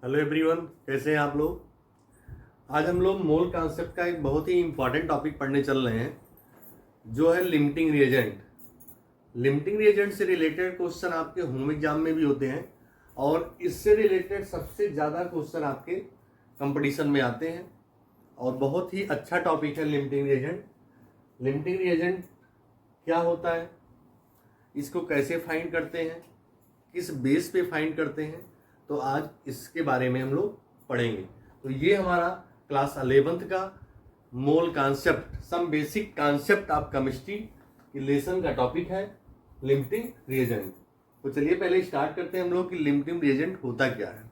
Hello everyone, कैसे हैं आप लोग। आज हम लोग मोल कॉन्सेप्ट का एक बहुत ही इंपॉर्टेंट टॉपिक पढ़ने चल रहे हैं जो है लिमिटिंग रिएजेंट। लिमिटिंग रिएजेंट से रिलेटेड क्वेश्चन आपके होम एग्जाम में भी होते हैं और इससे रिलेटेड सबसे ज़्यादा क्वेश्चन आपके कंपटीशन में आते हैं और बहुत ही अच्छा टॉपिक है लिमिटिंग रिएजेंट। लिमिटिंग रिएजेंट क्या होता है, इसको कैसे फाइंड करते हैं, किस बेस पे फाइंड करते हैं, तो आज इसके बारे में हम लोग पढ़ेंगे। तो ये हमारा क्लास 11th का mole concept, some basic concept of chemistry की लेसन का टॉपिक है लिमिटिंग रिएजेंट। तो चलिए पहले स्टार्ट करते हैं हम लोग कि लिमिटिंग रिएजेंट होता क्या है।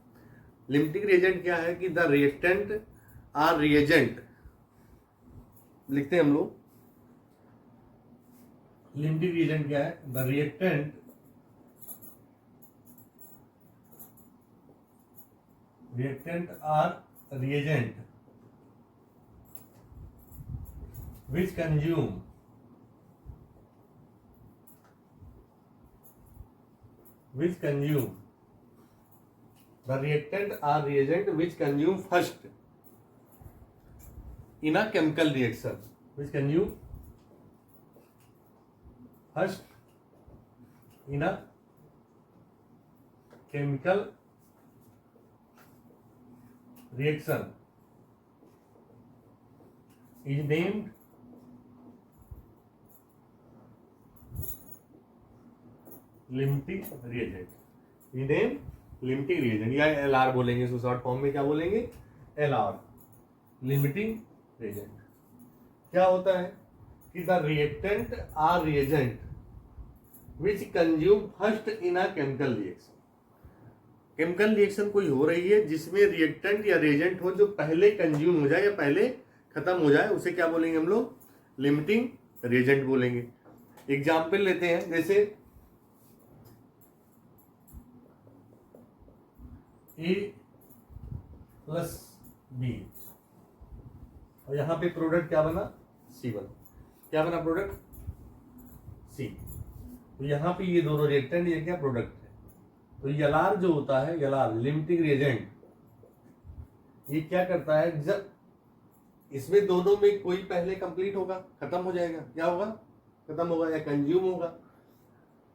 लिमिटिंग रिएजेंट क्या है कि द रिएक्टेंट आर रिएजेंट, लिखते हैं हम लोग लिमिटिंग रिएजेंट क्या है, the reactant are reagent which consume the reactant are reagent which consume first in a chemical reaction, which consume first in a chemical reaction is named limiting reagent, is named limiting reagent या LR बोलेंगे इसको short form में, क्या बोलेंगे, LR, limiting reagent. क्या होता है कि the reactant or reagent which consume first in a chemical reaction. Chemical reaction कोई हो रही है जिसमें रिएक्टेंट या रिएजेंट हो जो पहले कंज्यूम हो जाए या पहले खत्म हो जाए, उसे क्या बोलेंगे हम लोग, लिमिटिंग रिएजेंट बोलेंगे। एग्जाम्पल लेते हैं, जैसे A प्लस B और यहां पे प्रोडक्ट क्या बना, C1, क्या बना प्रोडक्ट C। तो यहां पे ये दोनों रिएक्टेंट, ये क्या प्रोडक्ट है। तो एलआर जो होता है, एलआर लिमिटिंग रिएजेंट, ये क्या करता है, जब इसमें दोनों में कोई पहले कंप्लीट होगा, खत्म हो जाएगा, क्या होगा, खत्म होगा या कंज्यूम होगा।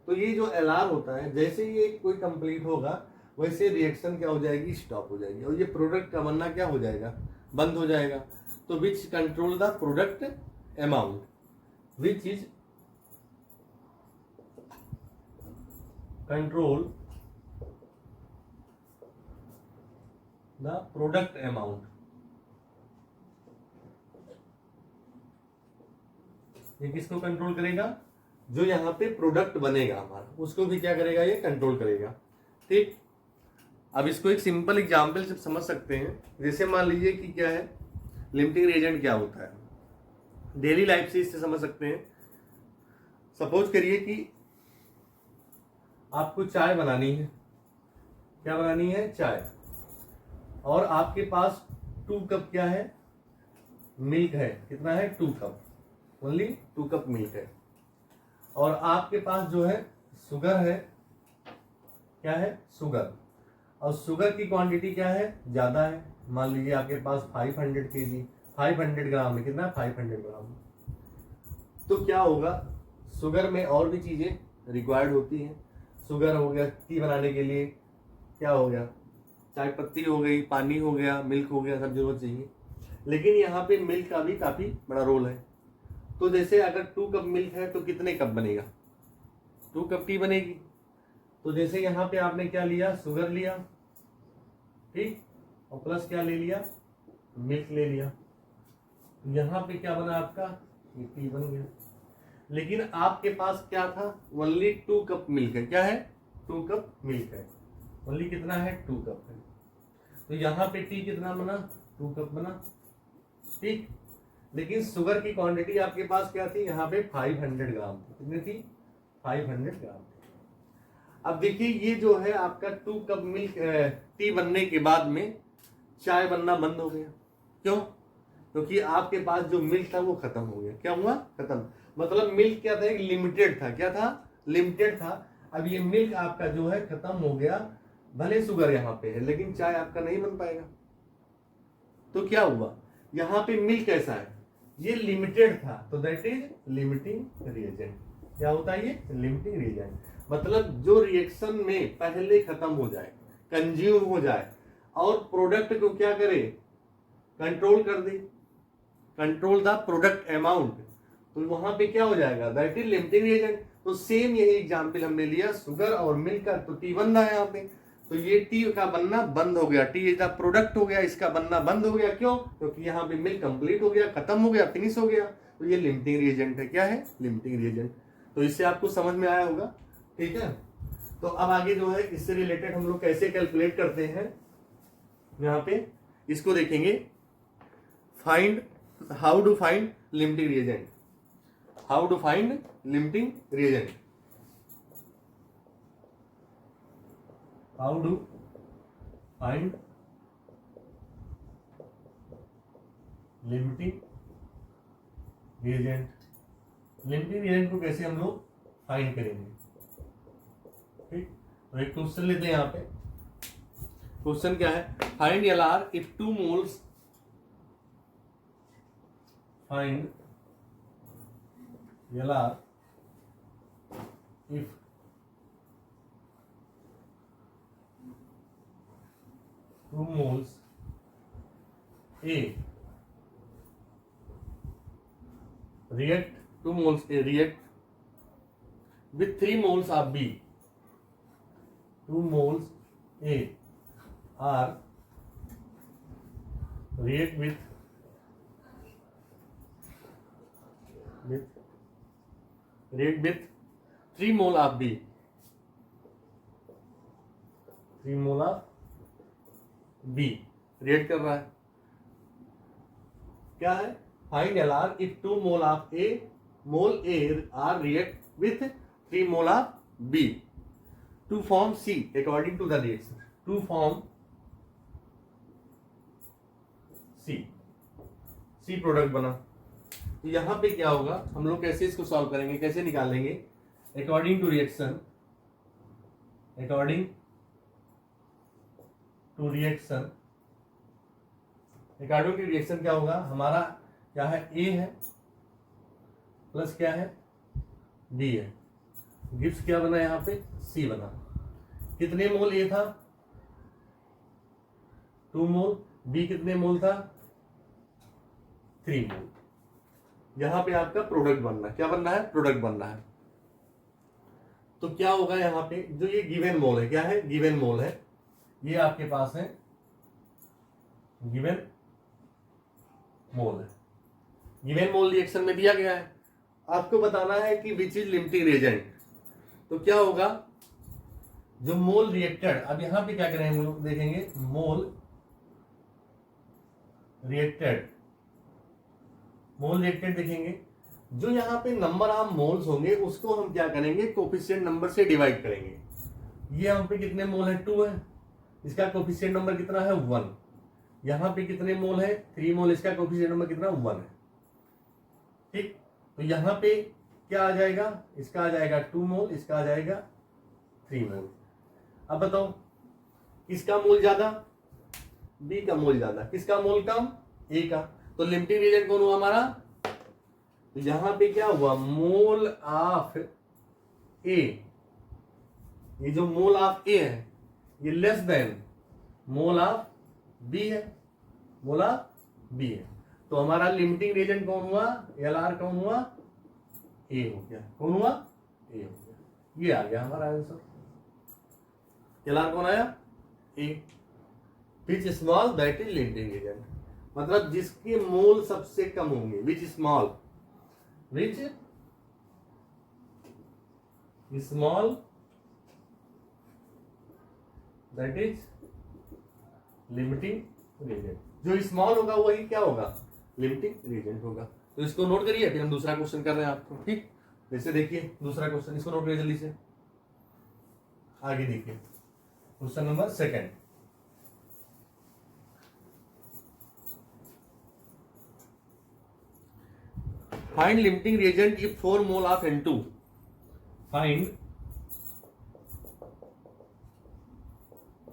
तो ये जो एलआर होता है, जैसे ये कोई कंप्लीट होगा वैसे रिएक्शन क्या हो जाएगी, स्टॉप हो जाएगी और ये प्रोडक्ट का बनना क्या हो जाएगा, बंद हो जाएगा। तो which control the product amount, which is control the product amount. ये किसको कंट्रोल करेगा, जो यहाँ पे प्रोडक्ट बनेगा हमारा, उसको भी क्या करेगा, ये कंट्रोल करेगा। ठीक, अब इसको एक सिंपल एग्जांपल से समझ सकते हैं। जैसे मान लीजिए कि क्या है, लिमिटिंग रिएजेंट क्या होता है, डेली लाइफ से इससे समझ सकते हैं। सपोज करिए कि आपको चाय बनानी है, क्या बनानी है, चाय, और आपके पास 2 कप क्या है, मिल्क है। कितना है, 2 कप, ओनली 2 कप मिल्क है। और आपके पास जो है शुगर है, क्या है, शुगर, और शुगर की क्वांटिटी क्या है, ज्यादा है। मान लीजिए आपके पास 500 kg, 500 ग्राम है, कितना, 500 ग्राम। तो क्या होगा, शुगर में और भी चीजें रिक्वायर्ड होती हैं। शुगर हो गया टी बनाने के लिए, क्या हो गया, चाय पत्ती हो गई, पानी हो गया, मिल्क हो गया, सब जरूरत चाहिए। लेकिन यहाँ पे मिल्क का भी काफी बड़ा रोल है। तो जैसे अगर 2 कप मिल्क है तो कितने कप बनेगा, 2 कप टी बनेगी। तो जैसे यहाँ पे आपने क्या लिया, शुगर लिया, ठीक, और प्लस क्या ले लिया, मिल्क ले लिया। यहाँ पे क्या बना आपका, ये टी बन गया। लेकिन आपके पास क्या था, ओनली 2 कप मिल्क है, क्या है, 2 कप मिल्क है, ओनली कितना है, 2 कप है। तो यहाँ पे टी कितना बना, 2 कप बना, ठीक। लेकिन शुगर की क्वांटिटी आपके पास क्या थी, यहाँ पे 500 ग्राम थी, कितनी थी, 500 ग्राम। अब देखिए ये जो है आपका 2 कप मिल्क टी बनने के बाद में चाय बनना बंद हो गया। क्यों, क्योंकि आपके पास जो मिल्क था वो खत्म हो गया। क्या हुआ, खत्म। मतलब मिल्क क्या था, एक लिमिटेड था, क्या था, लिमिटेड था। अब ये मिल्क आपका जो है खत्म हो गया, भले शुगर यहाँ पे है लेकिन चाय आपका नहीं बन पाएगा। तो क्या हुआ, यहाँ पे मिल्क कैसा है, ये लिमिटेड था, तो दैट इज लिमिटिंग रिएजेंट। क्या होता है ये, लिमिटिंग रिएजेंट। मतलब जो रिएक्शन में पहले खत्म हो जाए, कंज्यूम हो जाए और प्रोडक्ट को क्या करे, कंट्रोल कर दे, कंट्रोल द प्रोडक्ट अमाउंट, तो वहां पे क्या हो जाएगा, दैट इज लिमिटिंग रिएजेंट। तो सेम यही एग्जांपल हमने लिया शुगर और मिल्क का, तो टी बन रहा है यहाँ पे, तो ये टी का बनना बंद हो गया, टी इज प्रोडक्ट हो गया, इसका बनना बंद हो गया। क्यों, क्योंकि यहाँ पे मिल्क कंप्लीट हो गया, खत्म हो गया, फिनिश हो गया, तो ये लिमिटिंग रिएजेंट है। क्या है, लिमिटिंग रिएजेंट। तो इससे आपको समझ में आया होगा, ठीक है। तो अब आगे जो है इससे रिलेटेड हम लोग कैसे कैलकुलेट करते हैं, यहाँ पे इसको देखेंगे। Find, how to find limiting reagent, how to find limiting reagent, how to find limiting reagent. Limiting reagent को कैसे हम लोग फाइंड करेंगे, ठीक। तो एक क्वेश्चन लेते हैं यहाँ पे। क्वेश्चन क्या है, find LR if 2 moles, find LR if 2 moles A react, 2 moles A react with 3 moles of B, 2 moles A are react with 3 mole of B, 3 mole of B react कर रहा है। क्या है, find LR if 2 mole of A, mole A are react with 3 mole of B to form C according to the reaction, to form C product बना। तो यहां पे क्या होगा, हम लोग कैसे इसको सॉल्व करेंगे, कैसे निकालेंगे, according to reaction, according to reaction, according to reaction क्या होगा, हमारा क्या है, ए है प्लस क्या है, बी है, गिव्स क्या बना यहाँ पे, सी बना। कितने मोल ए था, 2 मोल, बी कितने मोल था, 3 मोल। यहां पे आपका प्रोडक्ट बनना, क्या बनना है, प्रोडक्ट बनना है। तो क्या होगा यहाँ पे, जो ये गिवन मोल है, क्या है, गिवन मोल है, ये आपके पास है गिवन मोल है, गिवन मोल रिएक्शन में दिया गया है। आपको बताना है कि विच इज लिमिटिंग रिएजेंट। तो क्या होगा, जो मोल रिएक्टेड, अब यहां पे क्या करेंगे हम लोग देखेंगे, मोल रिएक्टेड, मोल रिएक्टेड देखेंगे। जो यहाँ पे नंबर ऑफ मोल्स होंगे उसको हम क्या करेंगे, कोफिशिएंट नंबर से डिवाइड करेंगे। ये यहाँ पे कितने मोल है, 2 है, इसका कोफिशिएंट नंबर कितना है, 1। यहाँ पे कितने मोल है, 3 मोल, इसका कोफिशिएंट नंबर कितना, 1 है, ठीक। तो यहाँ पे क्या आ जाएगा, इसका आ जाएगा 2 मोल, इसका आ जाएगा 3 मोल। अब बताओ किसका मोल ज्यादा, बी का मोल ज्यादा, किसका मोल कम, ए का। तो लिमिटिंग रिएजेंट कौन हुआ हमारा, तो यहां पे क्या हुआ, मोल ऑफ ए, ये जो मोल ऑफ ए है ये less than mole of B है, मोल ऑफ बी है। तो हमारा लिमिटिंग रिएजेंट कौन हुआ, LR कौन हुआ, ए हो गया, कौन हुआ, ए हो गया। ये आ गया हमारा आंसर, LR कौन आया, A. Which small that is limiting reagent, मतलब जिसके मोल सबसे कम होंगे, which small, which small that is limiting reagent. जो स्मॉल होगा वही क्या होगा, लिमिटिंग रिएजेंट होगा। तो इसको नोट करिए, फिर हम दूसरा क्वेश्चन कर रहे हैं आपको, ठीक। जैसे देखिए दूसरा क्वेश्चन, इसको नोट करिए जल्दी से, आगे देखिए question number 2। Find limiting reagent if 4 mole of N2. Find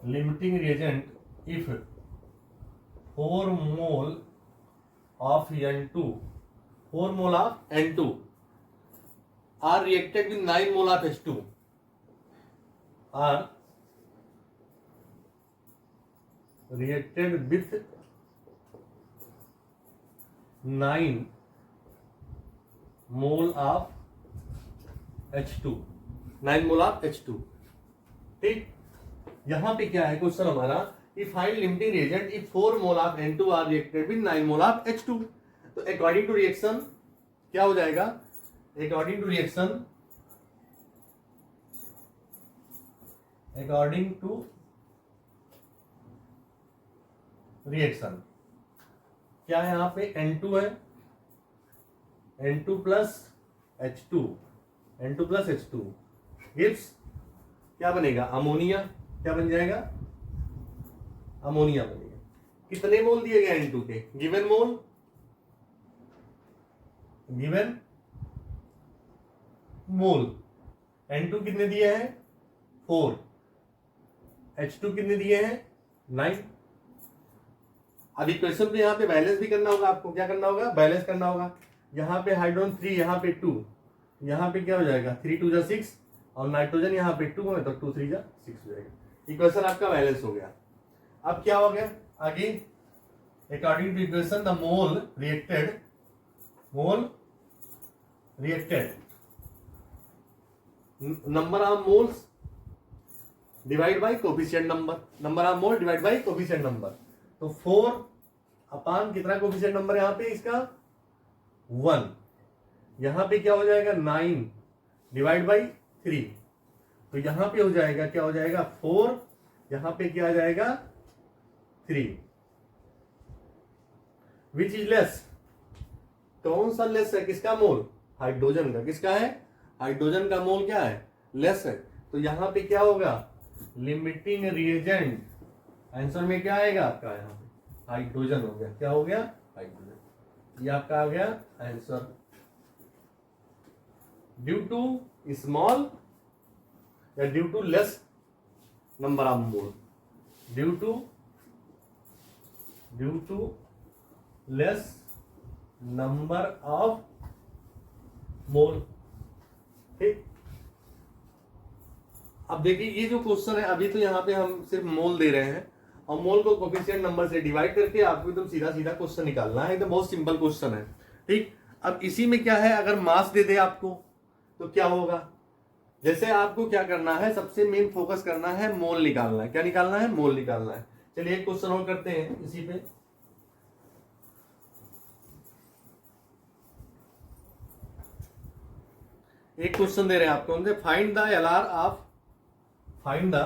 limiting reagent if 4 mole of N2 4 mole of N2 are reacted with 9 mole of H2 are reacted with 9 mole of H2 9 mole of H2। ठीक, यहां पे क्या है question हमारा, if find limiting reagent if 4 mole of N2 are reacted with 9 mole of H2। तो according to reaction क्या हो जाएगा, अकॉर्डिंग टू रिएक्शन क्या है, यहां पे N2 है, N2 प्लस H2 गिव्स क्या बनेगा, अमोनिया। क्या बन जाएगा, अमोनिया बनेगा। कितने मोल दिए गए N2 के, गिवन मोल N2 कितने दिए हैं 4, H2 कितने दिए हैं 9। अब इक्वेशन पे यहाँ पे बैलेंस भी करना होगा आपको, क्या करना होगा, बैलेंस करना होगा। यहाँ पे हाइड्रोजन 3, यहाँ पे 2, यहाँ पे क्या हो जाएगा 3 2 6 और नाइट्रोजन यहाँ पे 2 है तो 2 3 6 हो जाएगा। इक्वेशन आपका बैलेंस हो गया। अब क्या हो गया आगे, according to equation the mole reacted number of moles divide by coefficient number of mole divide by coefficient number. तो 4 अपान कितना कोफिशिएंट नंबर यहाँ पे इसका 1, यहां पे क्या हो जाएगा 9 डिवाइड बाई 3, तो यहां पे हो जाएगा क्या हो जाएगा 4, यहां पे क्या आ जाएगा 3। विच इज लेस, कौन सा लेस है, किसका मोल, हाइड्रोजन का। किसका है, हाइड्रोजन का मोल क्या है, लेस है। तो यहां पे क्या होगा, लिमिटिंग रिएजेंट, आंसर में क्या आएगा आपका, यहां पे हाइड्रोजन हो गया। क्या हो गया, हाइड्रोजन। ये आपका आ गया आंसर। ड्यू टू स्मॉल या due to less number of mole, due to less number of mole. ठीक, अब देखिए ये जो क्वेश्चन है, अभी तो यहाँ पे हम सिर्फ मोल दे रहे हैं और मोल को कोफिशिएंट नंबर से डिवाइड करके आपको एकदम सीधा सीधा क्वेश्चन निकालना है, एकदम बहुत सिंपल क्वेश्चन है। ठीक, अब इसी में क्या है, अगर मास दे दे आपको तो क्या होगा, जैसे आपको क्या करना है, सबसे मेन फोकस करना है मोल निकालना है। क्या निकालना है, मोल निकालना है। चलिए एक क्वेश्चन और करते हैं इसी पे। एक क्वेश्चन दे रहे हैं आपको, उनसे find the LR of find the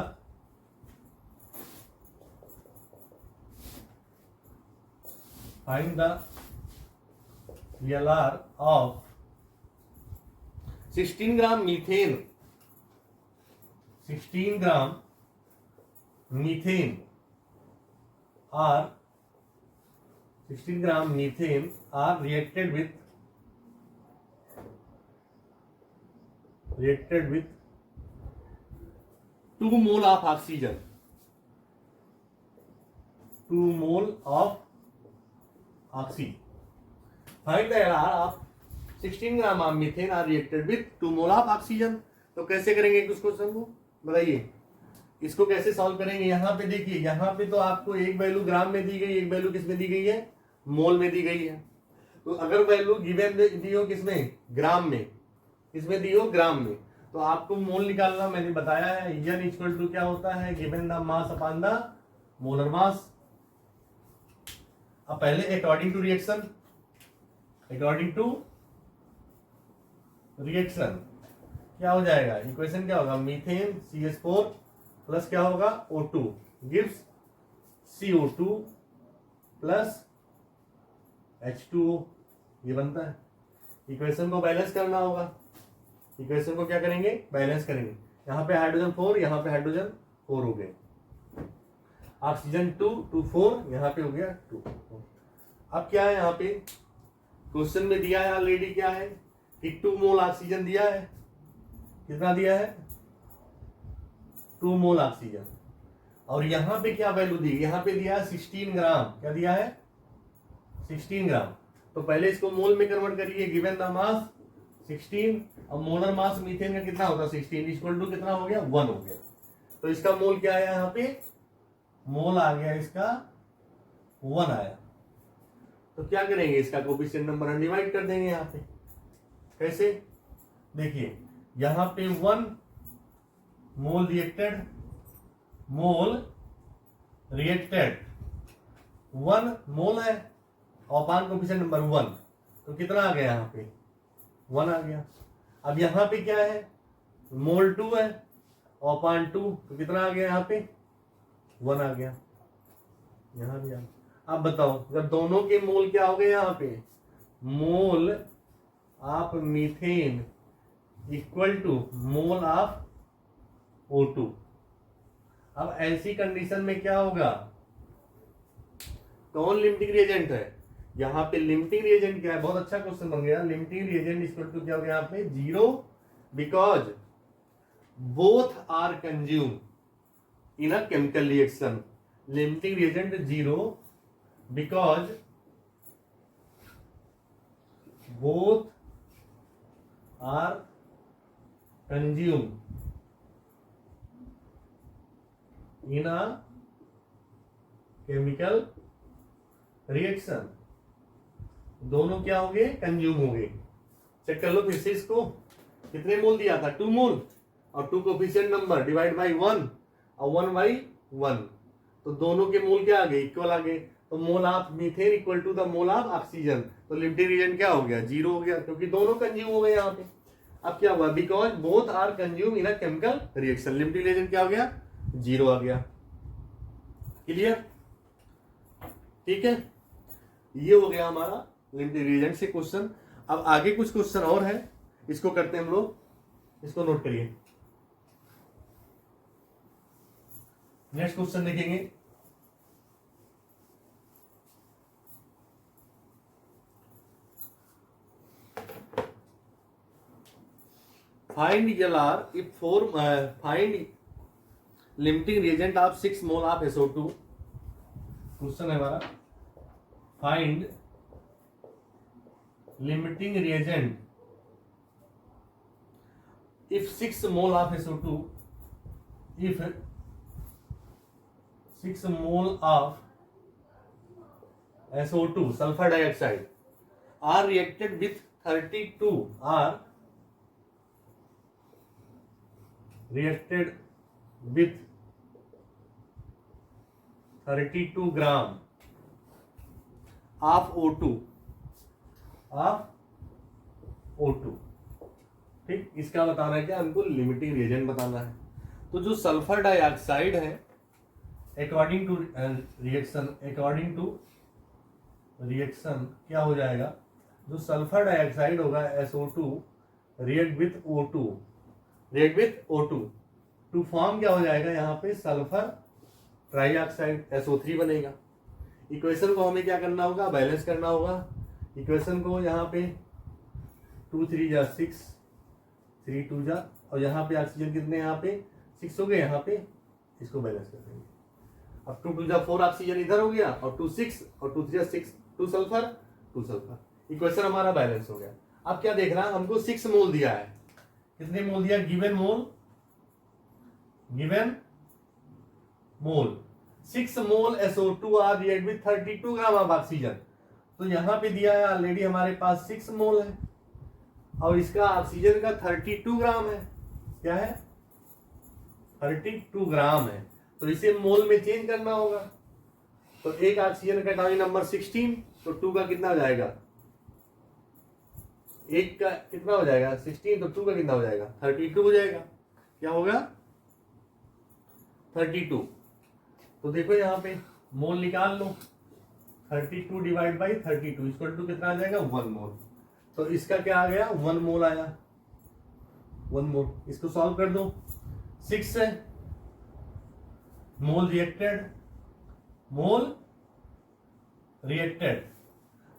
LR of 16 gram methane, 16 gram methane are 16 gram methane are reacted with 2 mole of oxygen, 2 mole of oxy। Find the LR of 16 gram of methane are reacted with 2 mole of oxygen. तो कैसे करेंगे इस question को, बताइए इसको कैसे solve करेंगे। यहाँ पे देखिए, यहाँ पे तो आपको एक वैल्यू ग्राम में दी गई, एक वैल्यू किसमें दी गई है, मोल में दी गई है। तो अगर वैल्यू गिवन दी हो किसमें, ग्राम में, किसमें दी हो, ग्राम में, तो आपको मोल निकालना मैंने बताया है। n इक्वल टू क्या होता है, given the mass upon the molar mass. अब पहले अकॉर्डिंग टू रिएक्शन क्या हो जाएगा, इक्वेशन क्या होगा, मीथेन CH4 प्लस क्या होगा O2 gives CO2 plus H2O, ये बनता है। इक्वेशन को बैलेंस करना होगा, इक्वेशन को क्या करेंगे, बैलेंस करेंगे। यहाँ पे हाइड्रोजन 4, यहाँ पे हाइड्रोजन 4 हो गए, ऑक्सीजन 2 2 4, यहाँ पे हो गया 2। अब क्या है, यहाँ पे क्वेश्चन में दिया है ऑलरेडी, क्या है कि 2 मोल ऑक्सीजन दिया है। कितना दिया है, 2 मोल ऑक्सीजन। और यहाँ पे क्या वैल्यू दी, यहाँ पे दिया है 16 ग्राम। क्या दिया है? 16 ग्राम। तो पहले इसको मोल में कन्वर्ट करिए। गिवन द मास 16 और मोलर मास मीथेन का कितना होता है? 16 इक्वल टू कितना हो गया? 1 हो गया। तो इसका मोल क्या आया? यहाँ पे मोल आ गया इसका 1 आया। तो क्या करेंगे, इसका कोफिशिएंट नंबर डिवाइड कर देंगे यहाँ पे। कैसे? देखिए यहाँ पे 1 मोल रिएक्टेड, मोल रिएक्टेड 1 मोल है और अपान कोफिशिएंट नंबर 1, तो कितना आ गया? यहाँ पे 1 आ गया। अब यहाँ पे क्या है? मोल 2 है और अपान 2, तो कितना आ गया? यहाँ पे 1 आ गया। यहाँ भी आ गया। अब बताओ, जब दोनों के मोल क्या हो गए? यहाँ पे mole of methane equal to mole of O2। अब ऐसी कंडीशन में क्या होगा? कौन लिमिटिंग रिएजेंट है? यहाँ पे लिमिटिंग रिएजेंट क्या है? बहुत अच्छा क्वेश्चन बन गया। लिमिटिंग रिएजेंट इक्वल टू क्या हो गया? यहाँ पे 0, because both are consume in a chemical reaction. Limiting reagent 0 because both are consume in a chemical reaction. दोनों क्या हो गए? कंज्यूम हो गए। चेक कर लो फिर से इसको। कितने मोल दिया था? 2 मोल और 2 कोफिशिएंट नंबर डिवाइड बाई 1 और 1 बाई 1, तो दोनों के मोल क्या आ गए? इक्वल आ गए। तो mole of methane equal to the mole of oxygen. तो लिमिटिंग रिएजेंट क्या हो गया? 0 हो गया, क्योंकि दोनों कंज्यूम हो गए यहाँ पे। अब क्या हुआ? Because both are consume in a chemical reaction. Limiting reagent क्या हो गया? 0 आ गया। क्लियर? ठीक है, ये हो गया हमारा लिमिटिंग रिएजेंट से क्वेश्चन। अब आगे कुछ क्वेश्चन और है, इसको करते हैं हम लोग। इसको नोट करिए। नेक्स्ट क्वेश्चन देखेंगे। Find ELR if find limiting reagent of 6 mole of SO2। Question है हमारा, find limiting reagent if 6 mole of SO2, if 6 mole of SO2 sulfur dioxide are reacted with 32 are reacted with 32 gram of O2 ठीक। इसका बताना है क्या? हमको limiting reagent बताना है। तो जो सल्फर डाइऑक्साइड है, अकॉर्डिंग टू रिएक्शन क्या हो जाएगा? जो सल्फर डाइऑक्साइड होगा SO2 react with O2 to form क्या हो जाएगा? यहाँ पे सल्फर ट्राइऑक्साइड SO3 बनेगा। इक्वेशन को हमें क्या करना होगा? बैलेंस करना होगा। इक्वेशन को यहाँ पे 2 3 जा 6, 3 2 जा, और यहाँ पे ऑक्सीजन कितने? यहाँ पे 6 हो गए। यहाँ पे इसको बैलेंस कर देंगे। अब 2 2 जा 4 ऑक्सीजन इधर हो गया, और 2 6 और 2 3 जा 6, 2 सल्फर। इक्वेशन हमारा बैलेंस हो गया। अब क्या देखना? हमको 6 मोल दिया है। कितने मोल दिया? Given mole 6 mole SO2 are react with 32 gram of oxygen. तो यहाँ पे दिया है ऑलरेडी हमारे पास 6 मोल है, और इसका ऑक्सीजन का 32 ग्राम है। क्या है? 32 ग्राम है। तो इसे मोल में चेंज करना होगा। तो एक ऑक्सीजन का एटॉमिक नंबर 16, तो 2 का कितना हो जाएगा? एक का कितना हो जाएगा? 16, तो 2 का कितना हो जाएगा? 32 हो जाएगा। क्या होगा? 32। तो देखो यहाँ पे मोल निकाल लो। 32 डिवाइड बाई 32 इक्वल टू कितना आ जाएगा? 1 मोल। तो इसका क्या आ गया? 1 मोल आया। 1 मोल। इसको सॉल्व कर दो। 6 है, मोल रिएक्टेड।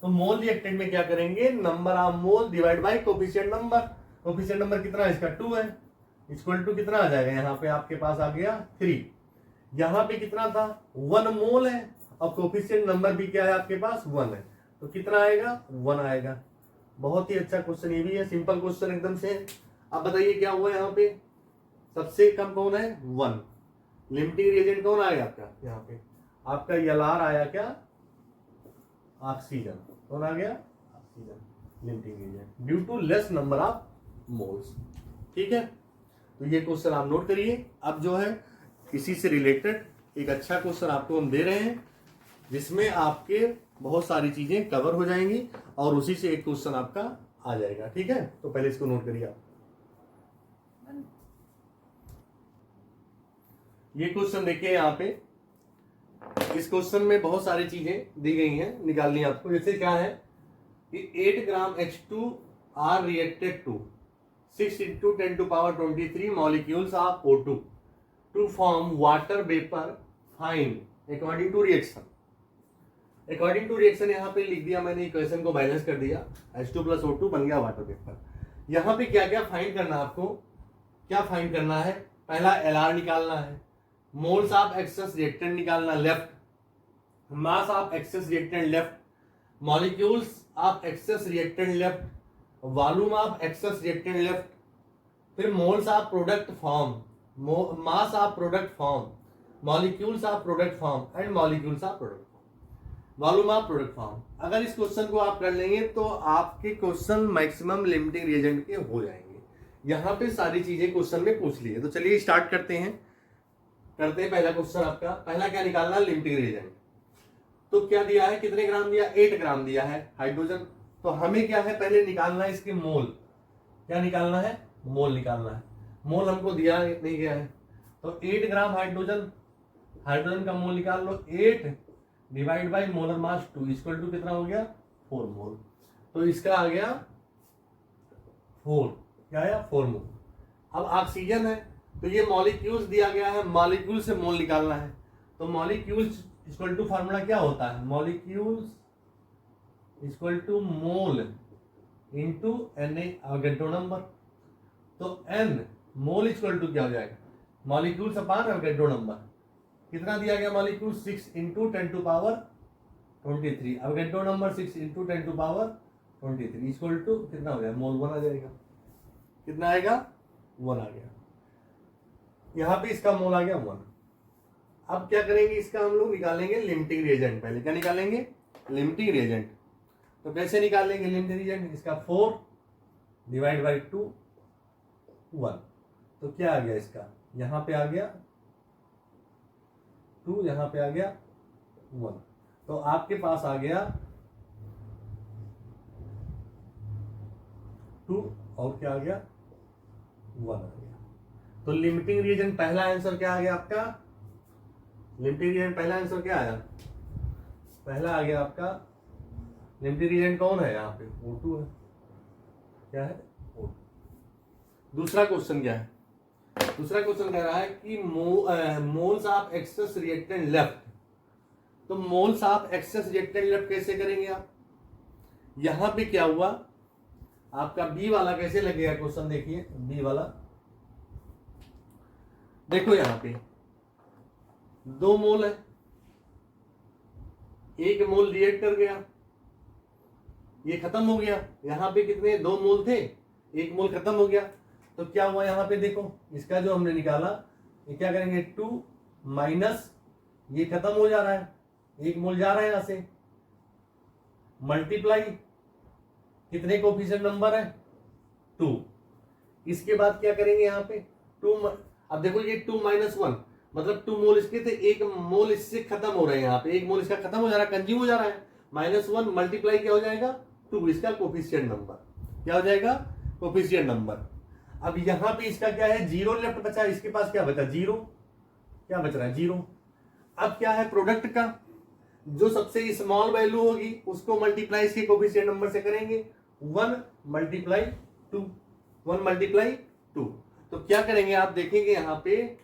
तो मोल रिएक्टेड में क्या करेंगे? Number of mole divide by coefficient number. Coefficient number कितना है इसका? 2 है। इक्वल टू कितना आ जाएगा? यहाँ पे आपके पास आ गया 3। यहाँ पे कितना था 1 मोल है और कोफिशिएंट नंबर भी क्या है आपके पास 1 है, तो कितना आएगा 1 आएगा। बहुत ही अच्छा क्वेश्चन ये भी है, सिंपल क्वेश्चन एकदम से। अब बताइए क्या हुआ यहाँ पे, सबसे कम कौन है 1, लिमिटिंग रिएजेंट कौन आएगा आपका यहाँ पे, आपका एलआर आया क्या, ऑक्सीजन, कौन आ गया oxygen limiting reagent due to less number of moles. ठीक है, तो ये क्वेश्चन आप नोट करिए। अब जो है इसी से रिलेटेड एक अच्छा क्वेश्चन आपको हम दे रहे हैं जिसमें आपके बहुत सारी चीजें कवर हो जाएंगी और उसी से एक क्वेश्चन आपका आ जाएगा। ठीक है, तो पहले इसको नोट करिए आप। ये क्वेश्चन देखिए यहाँ पे, इस क्वेश्चन में बहुत सारी चीजें दी गई हैं निकालनी आपको। जैसे क्या है कि 8 ग्राम H2 are reacted to 6 × 10⁻23 molecules of O2 to form water vapor fine according to reaction। According to reaction यहाँ पे लिख दिया मैंने, इक्वेशन को बैलेंस कर दिया, H2 + O2 बन गया वाटर वेपर। यहाँ पे क्या क्या फाइंड करना है आपको, क्या फाइंड करना है, पहला एलआर निकालना है, मोल्स ऑफ एक्सेस रिएक्टेंट निकालना left, mass of excess reactant left, molecules of excess reactant left, volume of excess reactant left, फिर moles of product form, mass of product form, molecules of product form and molecules of product volume of product form. अगर इस question को आप कर लेंगे तो आपके question maximum limiting reagent के हो जाएंगे। यहाँ पे सारी चीजें क्वेश्चन में पूछ ली है, तो चलिए स्टार्ट करते हैं। पहला क्वेश्चन आपका, पहला क्या निकालना है लिमिटिंग रिएजेंट। तो क्या दिया है, कितने ग्राम दिया, 8 ग्राम दिया है हाइड्रोजन। तो हमें क्या है पहले निकालना है इसके मोल, क्या निकालना है मोल निकालना है। मोल हमको दिया नहीं गया है, तो 8 ग्राम हाइड्रोजन, हाइड्रोजन का मोल निकाल लो, 8 divide by molar mass 2 equal to कितना हो गया 4 मोल। तो इसका आ गया 4, क्या आया 4 मोल। अब ऑक्सीजन है तो ये मॉलिक्यूल्स दिया गया है, मॉलिक्यूल से मोल निकालना है। तो मॉलिक्यूल्स इक्वल टू फार्मूला क्या होता है, molecules equal to mole into Na Avogadro number. तो n मोल इक्वल टू क्या हो जाएगा, मॉलिक्यूल्स अपॉन अवोगाड्रो नंबर। कितना दिया गया molecule 6 × 10⁻23, Avogadro number 6 × 10⁻23 equal to कितना हो गया मोल 1 आ जाएगा। कितना आएगा 1 आ गया। यहाँ पे इसका मोल आ गया 1। अब क्या करेंगे, इसका हम लोग निकालेंगे लिमिटिंग रिएजेंट। पहले क्या निकालेंगे लिमिटिंग रिएजेंट। तो कैसे निकालेंगे लिमिटिंग रिएजेंट, इसका 4 डिवाइड बाई 2 1। तो क्या आ गया इसका, यहाँ पे आ गया 2, यहाँ पे आ गया 1। तो आपके पास आ गया 2 और क्या आ गया 1 आ गया। तो लिमिटिंग रिएजेंट पहला आंसर क्या आ गया आपका, लिमिटिंग रिएजेंट पहला आंसर क्या आया, पहला आ गया आपका लिमिटिंग रिएजेंट कौन है यहाँ पे O2 है, क्या है O2। दूसरा क्वेश्चन क्या है, दूसरा क्वेश्चन कह रहा है कि moles of excess reactant left. तो moles of excess reactant left कैसे करेंगे आप, यहां पे क्या हुआ आपका बी वाला कैसे लगेगा क्वेश्चन, देखिए बी वाला देखो, यहां पे 2 मोल है, 1 मोल रिएक्ट कर गया, ये खत्म हो गया। यहां पे कितने 2 मोल थे, 1 मोल खत्म हो गया। तो क्या हुआ यहाँ पे देखो, इसका जो हमने निकाला ये क्या करेंगे 2 माइनस ये खत्म हो जा रहा है, 1 मोल जा रहा है यहाँ से, मल्टीप्लाई कितने कोफिशिएंट नंबर है 2। इसके बाद क्या करेंगे यहाँ पे 2, अब देखो ये 2 - 1 मतलब 2 मोल इसके थे, 1 मोल इससे खत्म हो रहे हैं, यहाँ पे 1 मोल इसका खत्म हो जा रहा है, कंज्यूम हो जा रहा है। -1 मल्टीप्लाई क्या हो जाएगा 2, इसका कोफिशिएंट नंबर क्या हो जाएगा कोफिशिएंट नंबर। अब यहां पे इसका क्या है 0 लेफ्ट बचा, इसके पास क्या बचा 0, क्या बच रहा है 0। अब क्या है प्रोडक्ट का जो सबसे स्मॉल वैल्यू होगी उसको मल्टीप्लाई इसके कोफिशिएंट नंबर से करेंगे, 1 × 2, 1 × 2। तो क्या करेंगे आप देखेंगे यहां पे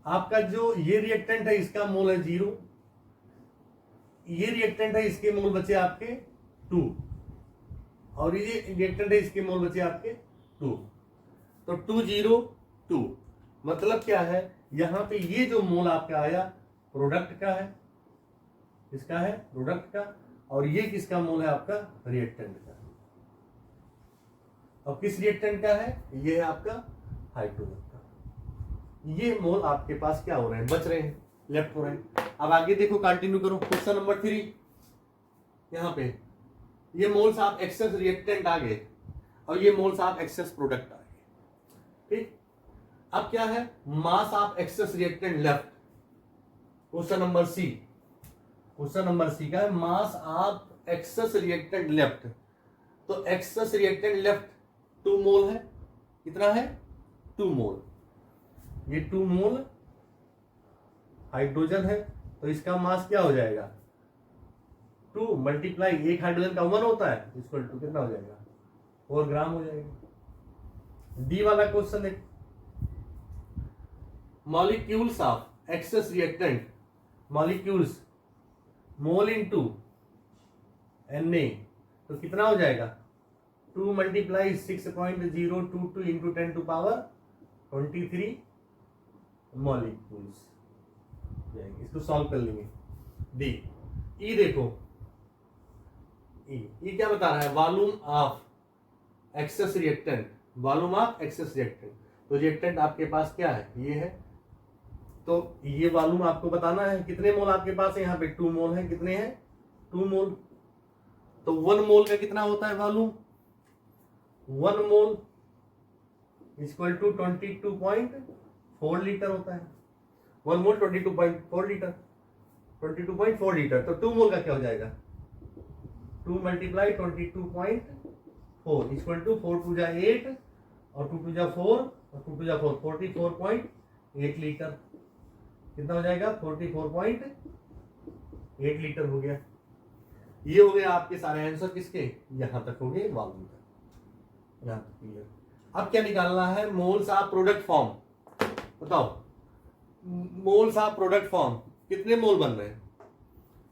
आपका जो ये रिएक्टेंट है इसका मोल है 0, ये रिएक्टेंट है इसके मोल बचे आपके 2 और ये रिएक्टेंट है इसके मोल बचे आपके 2। तो 202 मतलब क्या है, यहां पे ये जो मोल आपका आया प्रोडक्ट का है, किसका है, प्रोडक्ट का, और ये किसका मोल है, आपका रिएक्टेंट का। और किस रिएक्टेंट का है, ये है आपका हाइड्रोजन का। ये मोल आपके पास क्या हो रहे हैं, बच रहे हैं, लेफ्ट हो रहे हैं। अब आगे देखो, कंटिन्यू करो, क्वेश्चन नंबर 3। यहां पे ये मोल्स आप एक्सेस रिएक्टेंट आ गए और ये मोल्स आप एक्सेस प्रोडक्ट आ गए, ठीक। अब क्या है, mass of excess reactant left. Question number C, question number C का है mass of excess reactant left. तो एक्सेस रिएक्टेंट लेफ्ट 2 मोल है, कितना है, 2 मोल। ये 2 मोल हाइड्रोजन है, तो इसका मास क्या हो जाएगा, 2 मल्टीप्लाई, एक हाइड्रोजन का 1 होता है, इक्वल टू कितना हो जाएगा, 4 ग्राम हो जाएगा। डी वाला क्वेश्चन देख, molecules of excess reactant, molecules mole into Na, तो कितना हो जाएगा, 2 multiply 6.022 into 10 to power 23 molecules. इसको सॉल्व कर लेंगे। डी, ई देखो, ई क्या बता रहा है, volume of excess reactant, volume of excess reactant. तो रिएक्टेंट आपके पास क्या है, ये है, तो ये वॉल्यूम आपको बताना है। कितने मोल आपके पास है, यहाँ पे 2 मोल है, कितने हैं, 2 मोल। तो 1 मोल का कितना होता है volume, 1 mole equal to 22.4 litre होता है। 1 मोल 22.4 लीटर, 22.4 लीटर। तो 2 मोल का क्या हो जाएगा, 2 मल्टीप्लाई 22.4 इक्वल टू 4 टू जा 8 और 2 टू जा 4 और 2 टू जा 4, 44.8 लीटर। कितना हो जाएगा, 44.8 लीटर हो गया। ये हो गया आपके सारे आंसर, किसके, यहां तक हो गए वॉल्यूम तक, यहां तक क्लियर। अब क्या निकालना है, मोल्स ऑफ प्रोडक्ट फॉर्म। बताओ, मोल्स ऑफ प्रोडक्ट फॉर्म कितने मोल बन रहे हैं,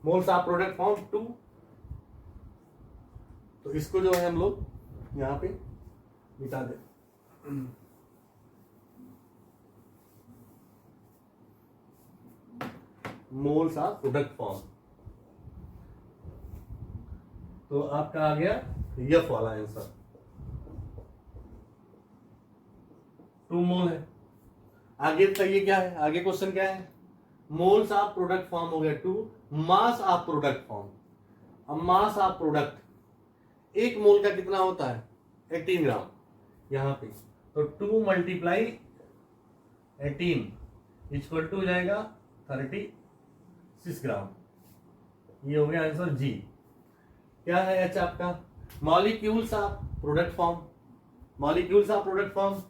मोल्स ऑफ प्रोडक्ट फॉर्म 2। तो इसको जो है हम लोग यहां पे मिटा दे। मोल्स ऑफ प्रोडक्ट फॉर्म, तो आपका आ गया यफ वाला आंसर, 2 मोल है। आगे का ये क्या है, आगे क्वेश्चन क्या है, मोल्स ऑफ प्रोडक्ट फॉर्म हो गया 2, मास ऑफ प्रोडक्ट फॉर्म। अब मास ऑफ प्रोडक्ट, 1 मोल का कितना होता है, 18 ग्राम यहां पे। तो 2 मल्टीप्लाई 18 इक्वल टू हो जाएगा 36 ग्राम। ये हो गया आंसर जी। क्या है एच आपका, molecules of product form, molecules of product form.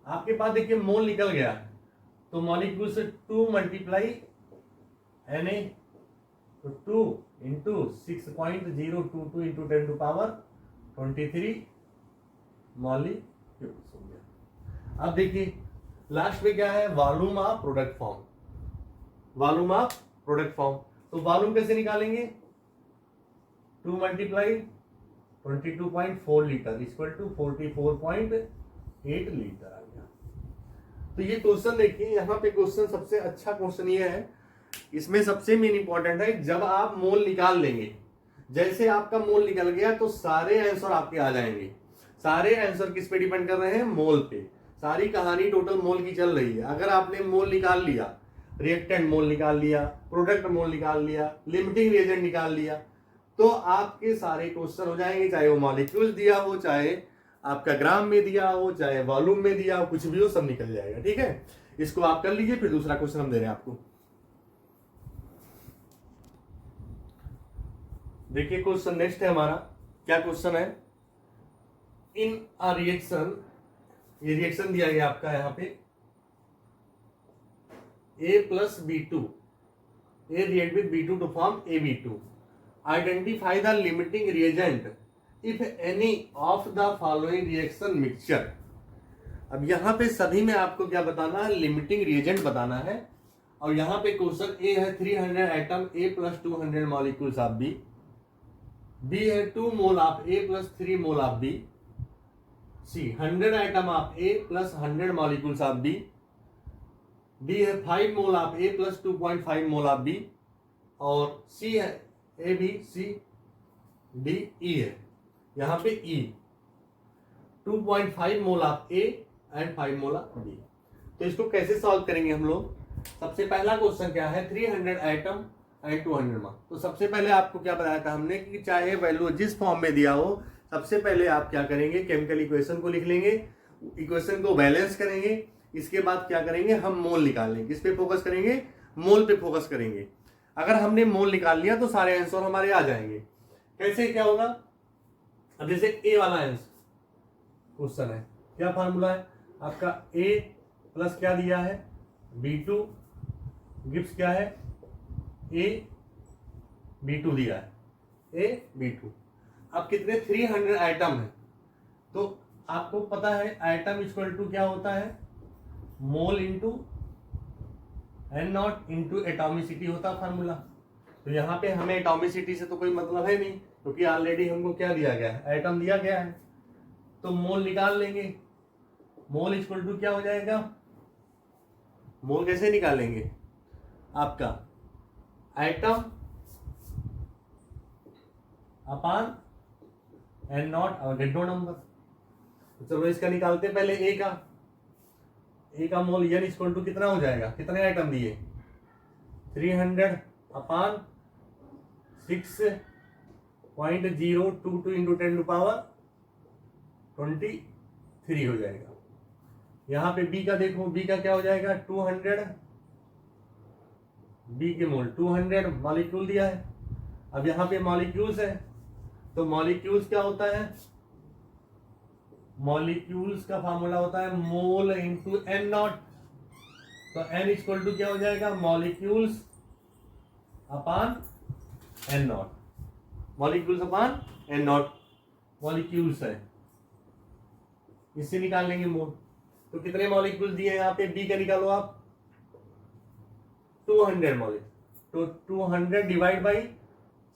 आपके पास देखिए मोल निकल गया, तो मॉलिक्यूल से 2 मल्टीप्लाई Na, तो 2 into 6.022 into 10 to power 23 molecules हो गया। अब देखिए लास्ट में क्या है, volume of product form, volume of product form. तो वॉल्यूम कैसे निकालेंगे, 2 multiply 22.4 litre equal to 44.8 litre आ गया। तो ये क्वेश्चन देखिए, यहाँ पे क्वेश्चन सबसे अच्छा क्वेश्चन ये है, इसमें सबसे मेन इंपॉर्टेंट है, जब आप मोल निकाल लेंगे, जैसे आपका मोल निकल गया तो सारे आंसर आपके आ जाएंगे। सारे आंसर किस पे डिपेंड कर रहे हैं, मोल पे। सारी कहानी टोटल मोल की चल रही है। अगर आपने मोल निकाल लिया, रिएक्टेंट मोल निकाल लिया, प्रोडक्ट मोल निकाल लिया, लिमिटिंग रिएजेंट निकाल लिया, तो आपके सारे क्वेश्चन हो जाएंगे, चाहे वो मॉलिक्यूल्स दिया हो, चाहे आपका ग्राम में दिया हो, चाहे वॉल्यूम में दिया हो, कुछ भी हो, सब निकल जाएगा। ठीक है, इसको आप कर लीजिए। फिर दूसरा क्वेश्चन हम दे रहे हैं आपको। देखिए क्वेश्चन नेक्स्ट है हमारा, क्या क्वेश्चन है, इन अ रिएक्शन, ये रिएक्शन दिया गया आपका यहाँ पे, A plus B2, A react with B2 to form AB2. Identify the limiting reagent if any of the following reaction mixture. अब यहाँ पे सभी में आपको क्या बताना है, लिमिटिंग रिएजेंट बताना है। और यहाँ पे क्वेश्चन A है 300 atom A plus 200 molecules of B, B है 2 mole of A plus 3 mole of B, C 100 atom of A plus 100 molecules of B, B है 5 मोल आप ए प्लस 2.5 मोल आप बी, और सी है A B C D E है, यहां पे ई 2.5 मोल आप ए एंड 5 मोल आप बी। तो इसको कैसे सॉल्व करेंगे हम लोग? सबसे पहला क्वेश्चन क्या है, 300 आइटम एंड 200 मास। तो सबसे पहले आपको क्या बताया था हमने कि चाहे वैल्यू जिस फॉर्म में दिया हो, सबसे पहले आप क्या करेंगे, केमिकल इक्वेशन को लिख लेंगे, इक्वेशन को बैलेंस करेंगे, इसके बाद क्या करेंगे, हम मोल निकाल लेंगे। किस पे फोकस करेंगे? मोल पे फोकस करेंगे। अगर हमने मोल निकाल लिया तो सारे आंसर हमारे आ जाएंगे। कैसे क्या होगा? अब जैसे ए वाला आंसर क्वेश्चन है, क्या फार्मूला है आपका? ए प्लस क्या दिया है, B2 गिव्स क्या है, ए B2 दिया है, ए B2। अब कितने 300 आइटम है, तो आपको पता है आइटम इक्वल टू क्या होता है, mole into N naught into atomicity होता है फार्मूला। तो यहाँ पे हमें एटॉमिसिटी से तो कोई मतलब है नहीं, क्योंकि ऑलरेडी हमको क्या दिया गया है, आइटम दिया गया है। तो मोल निकाल लेंगे, मोल इक्वल टू क्या हो जाएगा, मोल कैसे निकालेंगे, आपका आइटम अपान एन नॉट और गेट नंबर। तो चलो इसका निकालते पहले ए का मोल एन इक्वल टू कितना हो जाएगा, कितने आइटम दिए, 300 अपान 6.022 इंटू 10 टू पावर 23 हो जाएगा। यहां पे बी का देखो, बी का क्या हो जाएगा, 200, बी के मोल 200 मॉलिक्यूल दिया है। अब यहां पे मॉलिक्यूल्स है, तो मॉलिक्यूल्स क्या होता है, मॉलिक्यूल्स का फार्मूला होता है मोल इंटू एन नॉट। तो एन इक्वल टू क्या हो जाएगा, molecules upon N naught, molecules upon N naught, molecules है, इससे निकाल लेंगे मोल। तो कितने मॉलिक्यूल्स दिए हैं यहाँ पे, बी का निकालो आप, 200 मॉलिक्यूल। तो 200 divide by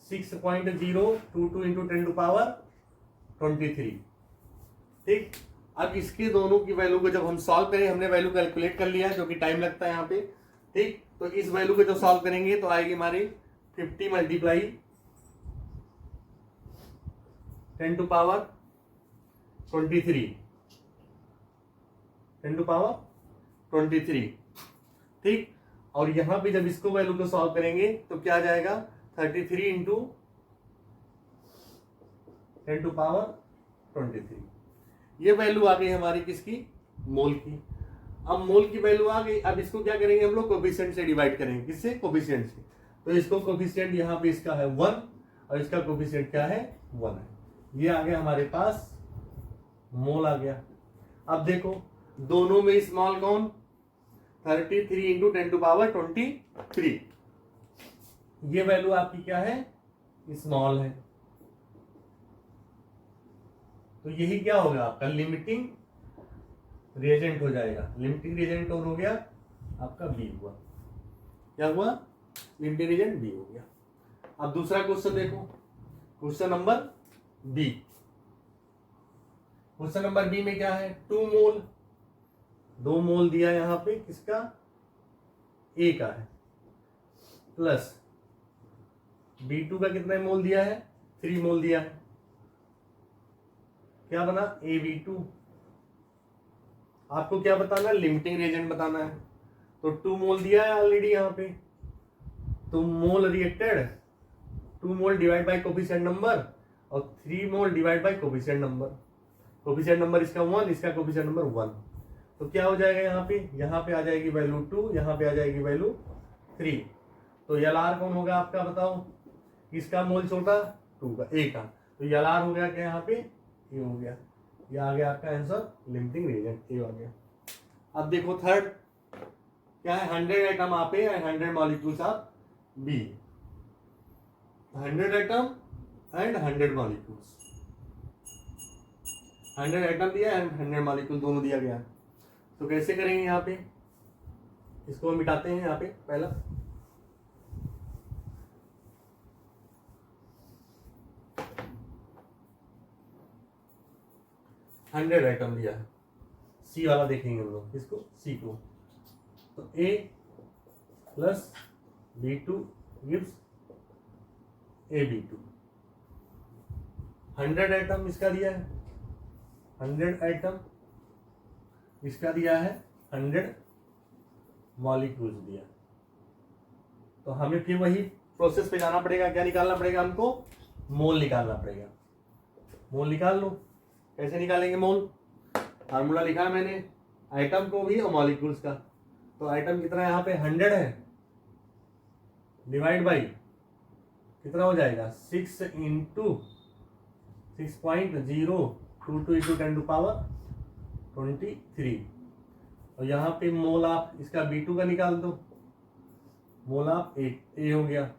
6.022 into 10 to power 23। ठीक, अब इसके दोनों की वैल्यू को जब हम सॉल्व करें, हमने वैल्यू कैलकुलेट कर लिया है, जो कि टाइम लगता है यहाँ पे। ठीक, तो इस वैल्यू को जो सॉल्व करेंगे तो आएगी हमारी 50 multiply 10 to power 23, 10 to power 23। ठीक, और यहां पे जब इसको वैल्यू को सॉल्व करेंगे तो क्या आ जाएगा, 33 इंटू 10 टू पावर 23। ये वैल्यू आ गई हमारी किसकी, मोल की। अब मोल की वैल्यू आ गई, अब इसको क्या करेंगे हम लोग, कोफिशिएंट से डिवाइड करेंगे। किससे, कोफिशिएंट से। तो इसको कोफिशिएंट यहाँ पे इसका है 1 और इसका कोफिशिएंट क्या है, 1 है। ये आ गया हमारे पास मोल आ गया। अब देखो दोनों में स्मॉल कौन, 33 इंटू 10 टू पावर 23। ये वैल्यू आपकी क्या है, स्मॉल है। तो यही क्या होगा, आपका लिमिटिंग रिएजेंट हो जाएगा। लिमिटिंग रिएजेंट कौन हो गया, आपका बी हुआ। क्या हुआ, लिमिटिंग रिएजेंट बी हो गया। अब दूसरा क्वेश्चन देखो, question number B. Question number B में क्या है, 2 मोल, 2 मोल दिया यहां पे, किसका, ए का है, प्लस B2 का कितना मोल दिया है, 3 मोल दिया है। क्या बना, AB2। आपको क्या बताना, लिमिटिंग रिएजेंट बताना है। तो 2 मोल दिया है ऑलरेडी यहां पे, तो mole reacted 2 mole divide by coefficient number और 3 mole divide by coefficient number. Coefficient number इसका 1, इसका कोफिशिएंट नंबर 1। तो क्या हो जाएगा, यहाँ पे आ जाएगी वैल्यू 2, यहाँ पे आ जाएगी वैल्यू 3। तो LR कौन होगा आपका, बताओ, किसका मोल छोटा, 2 का, ए का। तो LR हो गया क्या, यहाँ पे ए हो गया। ये आ गया आपका आंसर, लिमिटिंग रिएजेंट ए आ गया। अब देखो थर्ड क्या है, 100 atom of A and 100 molecules of B. 100 atom and 100 molecules, 100 atom दिया एंड 100 मॉलिक्यूल दोनों दिया गया। तो कैसे करेंगे, यहाँ पे इसको मिटाते हैं। यहाँ पे पहला 100 आइटम दिया है। सी वाला देखेंगे हम लोग, इसको सी को, तो ए plus B2 gives AB2। 100 item इसका दिया है, 100 आइटम इसका दिया है, 100 मॉलिक्यूल्स दिया। तो हमें फिर वही प्रोसेस पे जाना पड़ेगा, क्या निकालना पड़ेगा हमको, मोल निकालना पड़ेगा। मोल निकाल लो, कैसे निकालेंगे मोल, फार्मूला लिखा है मैंने, आइटम को भी और मॉलिक्यूल्स का। तो आइटम कितना है यहाँ पे 100 है, डिवाइड बाई कितना हो जाएगा 6 इंटू 6.022 इंटू 10 टू पावर 23। और यहाँ पे मोल आप इसका B2 का निकाल दो, मोल आप ए हो गया।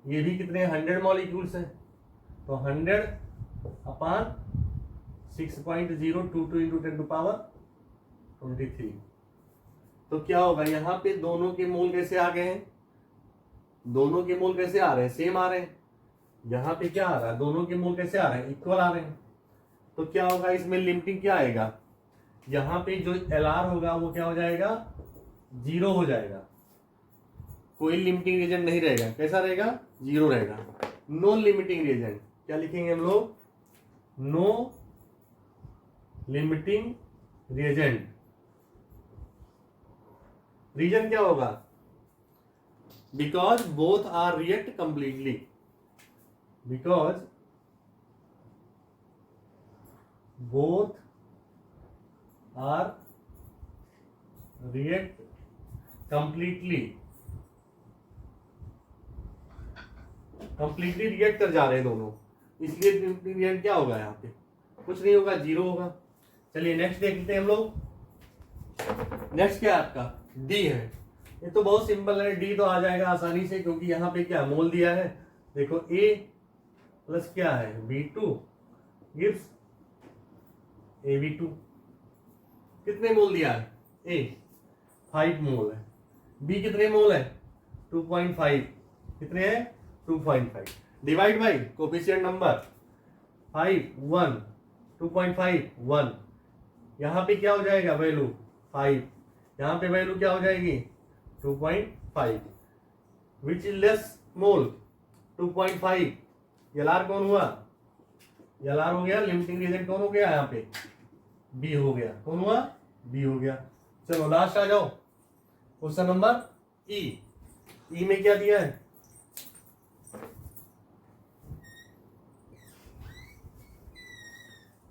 ये भी कितने 100 मॉलिक्यूल्स हैं, तो 100 अपान 6.022 इंटू 10 टू पावर 23। तो क्या होगा यहाँ पे दोनों के मोल कैसे आ गए हैं, दोनों के मोल कैसे आ रहे हैं, सेम आ रहे हैं। यहाँ पे क्या आ रहा है, दोनों के मोल कैसे आ रहे हैं, इक्वल आ रहे हैं। तो क्या होगा इसमें लिमिटिंग क्या आएगा, यहाँ पे जो LR होगा वो क्या हो जाएगा, 0 हो जाएगा, कोई लिमिटिंग रिएजेंट नहीं रहेगा। कैसा रहेगा, 0 रहेगा। नो लिमिटिंग रिएजेंट, क्या लिखेंगे हम लोग, नो लिमिटिंग रिएजेंट। रीजन क्या होगा, because both are react completely, because both are react completely, completely react कर जा रहे हैं दोनों, इसलिए रिएक्ट क्या होगा, यहाँ पे कुछ नहीं होगा, 0 होगा। चलिए नेक्स्ट देख लेते हैं हम लोग। नेक्स्ट क्या है आपका, डी है। ये तो बहुत सिंपल है, डी तो आ जाएगा आसानी से, क्योंकि यहाँ पे क्या मोल दिया है, देखो ए प्लस क्या है B2 गिव्स AB2। कितने मोल दिया है, ए 5 मोल है, बी कितने मोल है 2.5, कितने हैं 2.5, डिवाइड बाई कोफिशिएंट नंबर 5 1 2.5 1, यहाँ पे क्या हो जाएगा वैल्यू 5, यहाँ पे वैल्यू क्या हो जाएगी 2.5, which is less mole 2.5। LR कौन हुआ, LR हो गया, लिमिटिंग रिएजेंट कौन हो गया, यहाँ पे B हो गया, कौन हुआ B हो गया। चलो लास्ट आ जाओ, क्वेश्चन नंबर ई में क्या दिया है,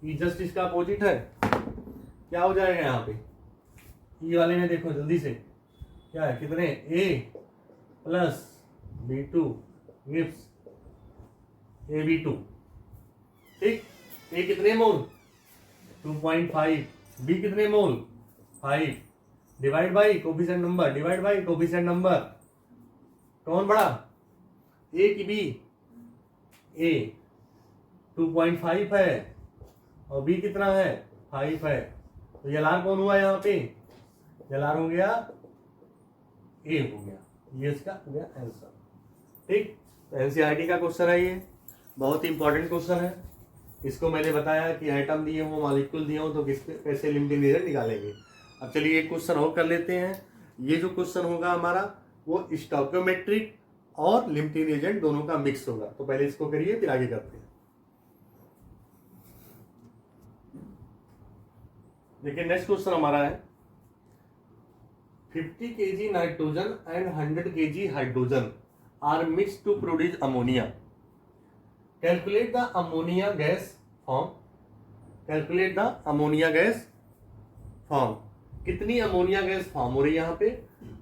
ई जस्ट इसका अपोजिट है, क्या हो जाएगा यहाँ पे, ई वाले में देखो जल्दी से क्या है, कितने A plus B2 gives AB2, ठीक। ए कितने मोल 2.5, बी कितने मोल 5, divide by coefficient number, divide by coefficient number, कौन बड़ा ए की बी, ए 2.5 है और बी कितना है 5 है, तो LR कौन हुआ यहाँ पे, LR हो गया ए हो गया, ये इसका हो गया आंसर, ठीक। NCERT का क्वेश्चन है, ये बहुत ही इंपॉर्टेंट क्वेश्चन है। इसको मैंने बताया कि आइटम दिए हो, मॉलिक्यूल दिए हो, तो किस कैसे लिमिटिंग रिएजेंट निकालेंगे। अब चलिए एक क्वेश्चन और कर लेते हैं। ये जो क्वेश्चन होगा हमारा वो स्टोइकियोमेट्रिक और लिमिटिंग रिएजेंट दोनों का मिक्स होगा। तो पहले इसको करिए फिर आगे करते हैं। देखिए नेक्स्ट क्वेश्चन हमारा है 50 kg nitrogen and 100 kg hydrogen are mix to produce ammonia. Calculate the ammonia gas form, calculate the ammonia gas form, कितनी अमोनिया गैस फॉर्म हो रही है यहाँ पे,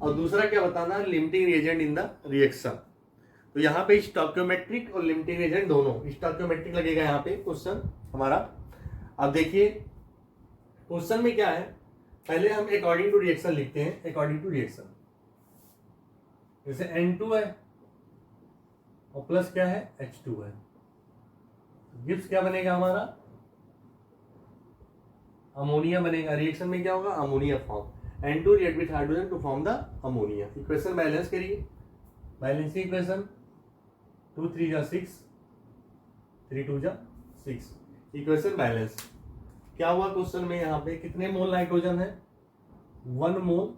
और दूसरा क्या बताना है limiting reagent in the reaction. तो यहाँ पे स्टोइकियोमेट्रिक और लिमिटिंग रिएजेंट दोनों, स्टोइकियोमेट्रिक लगेगा यहाँ पे क्वेश्चन हमारा। अब देखिए क्वेश्चन में क्या है, पहले हम अकॉर्डिंग टू रिएक्शन लिखते हैं, अकॉर्डिंग टू रिएक्शन। जैसे N2 है और प्लस क्या है H2 है, गिब्स क्या बनेगा हमारा अमोनिया बनेगा। रिएक्शन में क्या होगा ammonia form, N2 react with hydrogen to form the ammonia. Equation balance करिए, बैलेंसिंग इक्वेशन 2 3 जा 6, 3 2 जा 6, इक्वेशन बैलेंस क्या हुआ क्वेश्चन में, यहाँ पे कितने मोल नाइट्रोजन है, 1 मोल,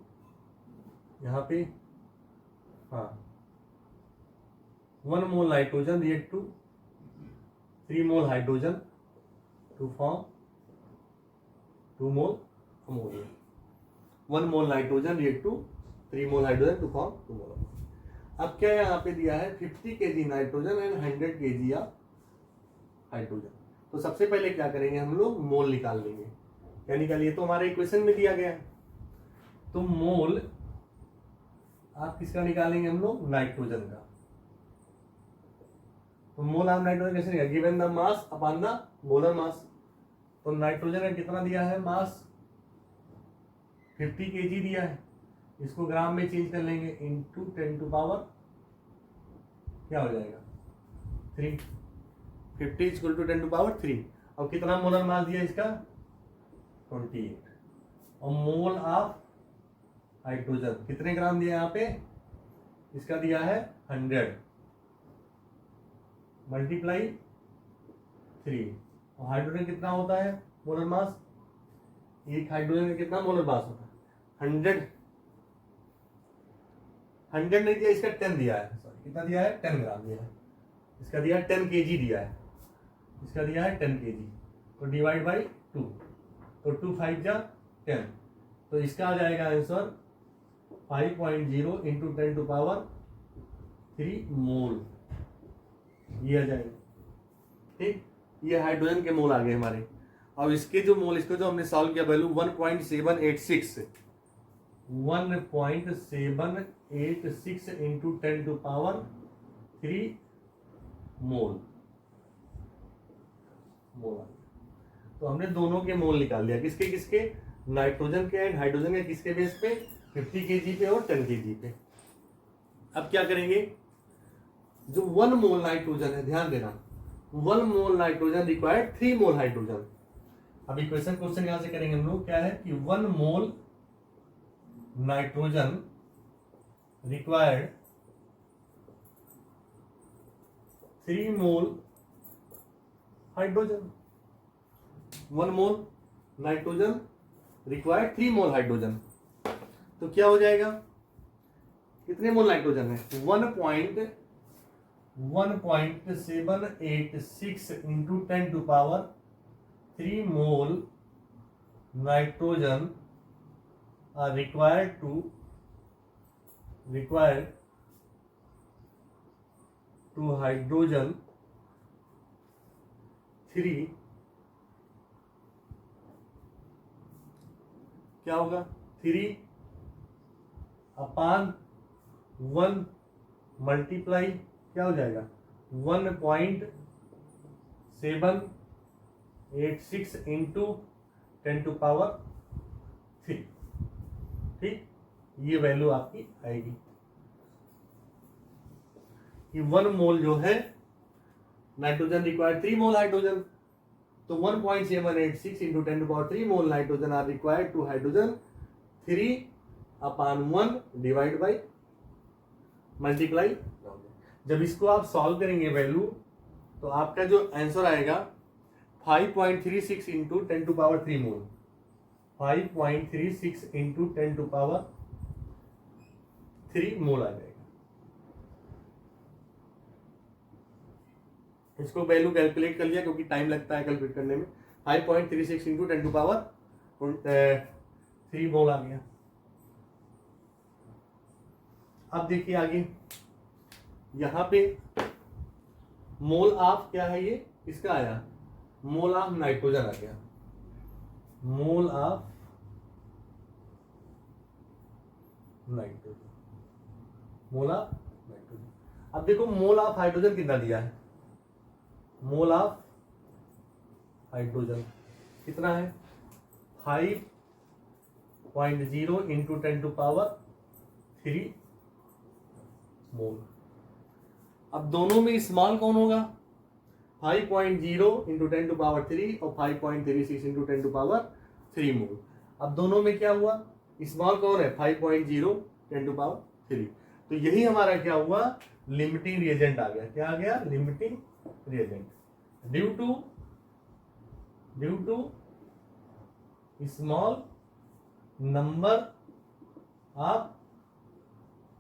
यहाँ पे हाँ 1 mole nitrogen react to 3 mole hydrogen to form 2 mole ammonia. 1 mole nitrogen react to 3 mole hydrogen to form 2 mole ammonia. अब क्या यहाँ पे दिया है 50 kg nitrogen and 100 kg of hydrogen. तो सबसे पहले क्या करेंगे हम लोग, मोल निकाल लेंगे। क्या निकालिए, तो हमारे इक्वेशन में दिया गया है, तो मोल आप किसका निकालेंगे हम लोग, नाइट्रोजन का। तो मोल आप नाइट्रोजन कैसे निकालेंगे, given the mass upon the molar mass. तो नाइट्रोजन का कितना दिया है मास, 50 kg दिया है, इसको ग्राम में चेंज कर लेंगे, इंटू 10 टू पावर क्या हो जाएगा 3, 50 इक्वल टू 10 टू पावर 3। और कितना मोलर मास दिया इसका 28, और मोल ऑफ हाइड्रोजन कितने ग्राम दिया यहाँ पे, इसका दिया है 100 मल्टीप्लाई 3। और हाइड्रोजन कितना होता है मोलर मास, एक हाइड्रोजन का कितना मोलर मास होता है 100 नहीं दिया, इसका 10 दिया है, सॉरी कितना दिया है 10 ग्राम दिया है, इसका दिया है 10 kg दिया है, इसका दिया है 10 kg। तो डिवाइड बाई 2, तो 2 5 जा 10, तो इसका आ जाएगा आंसर 5.0 इंटू 10 टू पावर 3 मोल, ये आ जाएगा। ठीक, ये हाइड्रोजन के मोल आ गए हमारे। अब इसके जो मोल, इसको जो हमने सॉल्व किया value 1.786 into 10 to power 3 mole आ गया। तो हमने दोनों के मोल निकाल लिया, किसके किसके, नाइट्रोजन के एंड हाइड्रोजन के, किसके बेस पे 50 kg पे और 10 kg पे। अब क्या करेंगे, जो 1 मोल नाइट्रोजन है, ध्यान देना 1 mole nitrogen required 3 mole hydrogen. अब इक्वेशन क्वेश्चन यहां से करेंगे हम लोग, क्या है कि 1 mole nitrogen required 3 mole hydrogen. 1 mole nitrogen required 3 mole hydrogen. तो क्या हो जाएगा, कितने मोल नाइट्रोजन है 1.786 into 10 to power 3 mole nitrogen are required to 2 hydrogen 3, क्या होगा 3 अपान 1 मल्टीप्लाई क्या हो जाएगा 1.786 इंटू 10 टू पावर 3। ठीक, ये वैल्यू आपकी आएगी कि 1 मोल जो है नाइट्रोजन रिक्वायर्ड 3 मोल हाइड्रोजन, तो 1.786 into 10 to power 3 mole nitrogen are required to hydrogen 3 upon 1 divide by multiply. जब इसको आप सॉल्व करेंगे वैल्यू, तो आपका जो आंसर आएगा 5.36 into 10 to power 3 mole, 5.36 into 10 to power 3 mole आ जाएगा। इसको वैल्यू कैलकुलेट कर लिया क्योंकि टाइम लगता है कैलकुलेट करने में। 5.36 इंटू 10 टू पावर 3 मोल आ गया। अब देखिए आगे, यहां पे मोल ऑफ क्या है, ये इसका आया मोल ऑफ नाइट्रोजन आ गया, mole of nitrogen, mole of nitrogen. अब देखो मोल ऑफ हाइड्रोजन कितना दिया है, मोल ऑफ हाइड्रोजन कितना है 5.0 इंटू 10 टू पावर 3 मोल। अब दोनों में स्मॉल कौन होगा 5.0 इंटू 10 टू पावर 3 और 5.36 इंटू 10 टू पावर 3 मोल। अब दोनों में क्या हुआ, स्मॉल कौन है 5.0 10 टू पावर 3। तो यही हमारा क्या हुआ, लिमिटिंग रिएजेंट आ गया। क्या आ गया, limiting reagent. Due to small number of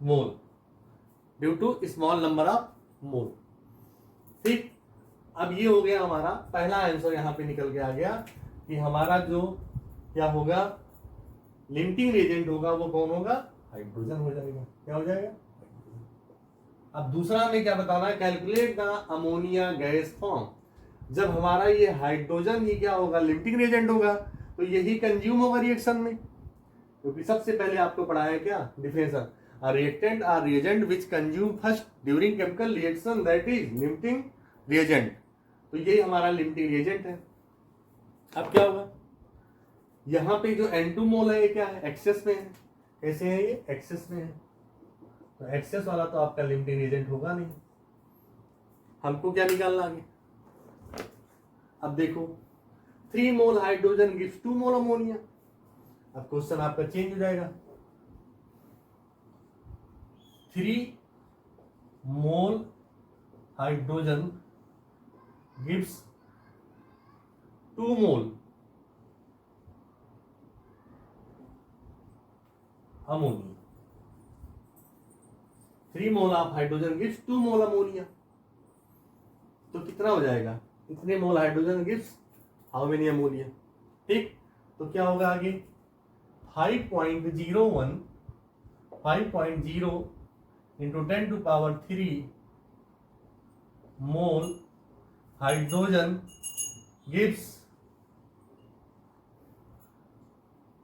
mole, due to small number of mole. ठीक, अब ये हो गया हमारा पहला आंसर, यहां पे निकल के आ गया कि हमारा जो क्या होगा, लिमिटिंग रिएजेंट होगा वो कौन होगा, हाइड्रोजन हो जाएगा। क्या हो जाएगा, अब दूसरा हमें क्या बताना है, calculate the ammonia gas form. जब हमारा ये हाइड्रोजन ही क्या होगा, लिमिटिंग रिएजेंट होगा, तो यही कंज्यूम होगा रिएक्शन में, क्योंकि सबसे पहले आपको पढ़ाया क्या, definition, a reactant or reagent which consume first during chemical reaction that is limiting reagent। तो ये हमारा लिमिटिंग रिएजेंट है। अब क्या होगा, यहां पे जो N2 मोल है ये क्या है, एक्सेस में है। कैसे है ये, एक्सेस में है, तो एक्सेस वाला तो आपका लिमिटिंग रिएजेंट होगा नहीं। हमको क्या निकालना आगे, अब देखो 3 mole hydrogen gives 2 mole ammonia. अब क्वेश्चन आपका चेंज हो जाएगा, 3 mole hydrogen gives 2 mole ammonia. 3 mole of hydrogen gives 2 mole ammonia, तो कितना हो जाएगा, इतने मोल hydrogen gives how many ammonia. ठीक, तो क्या होगा आगे, 5.0 इंटू 10⁻³ मोल hydrogen gives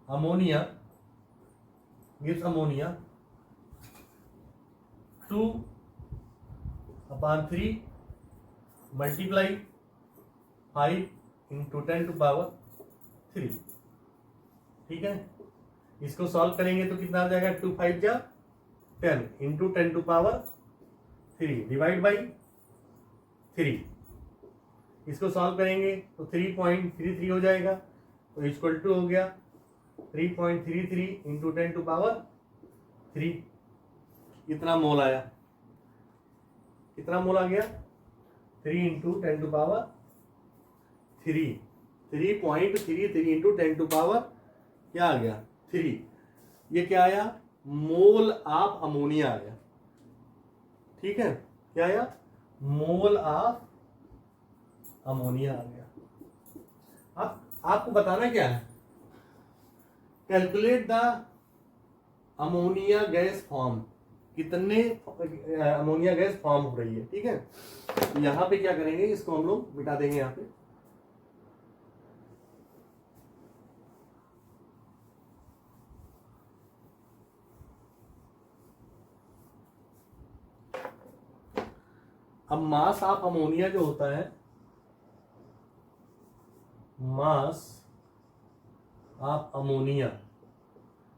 ammonia 2/3 multiply 5 into 10⁻³। ठीक है, इसको सॉल्व करेंगे तो कितना आ जाएगा, 2 5 जा 10 इंटू 10⁻³ डिवाइड बाई 3। इसको सॉल्व करेंगे तो 3.33 हो जाएगा, तो इक्वल टू हो गया 3.33 इंटू 10⁻³। इतना मोल आया, कितना मोल आ गया, 3 इंटू 10⁻³ 3.33 इंटू 10⁻³ क्या आ गया 3। ये क्या आया, मोल ऑफ अमोनिया आया। ठीक है, क्या आया, मोल ऑफ अमोनिया आ गया। अब आपको बताना क्या है, calculate the ammonia gas form, कितने अमोनिया गैस फॉर्म हो रही है। ठीक है, तो यहां पे क्या करेंगे, इसको हम लोग मिटा देंगे। यहां पे अब मास ऑफ अमोनिया जो होता है, mass of ammonia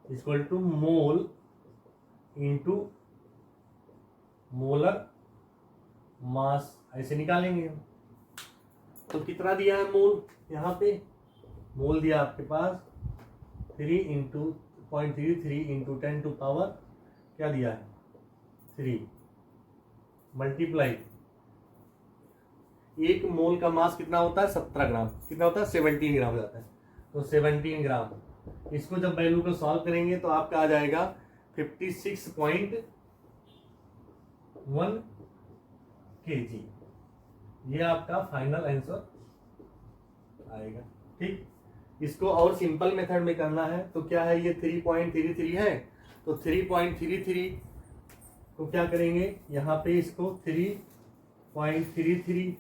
equal to mole into molar mass, ऐसे निकालेंगे हम। तो कितना दिया है मोल, यहाँ पे मोल दिया आपके पास 3 इंटू 0.33 इंटू 10⁻³ क्या दिया है 3 मल्टीप्लाई, एक मोल का मास कितना होता है 17 ग्राम, कितना होता है 17 ग्राम हो जाता है, तो 17 ग्राम। इसको जब वैल्यू को सॉल्व करेंगे तो आपका आ जाएगा 56.1 kg। ये आपका फाइनल आंसर आएगा। ठीक, इसको और सिंपल मेथड में करना है तो क्या है, ये 3.33 है, तो 3.33 को क्या करेंगे, यहाँ पे इसको 3.33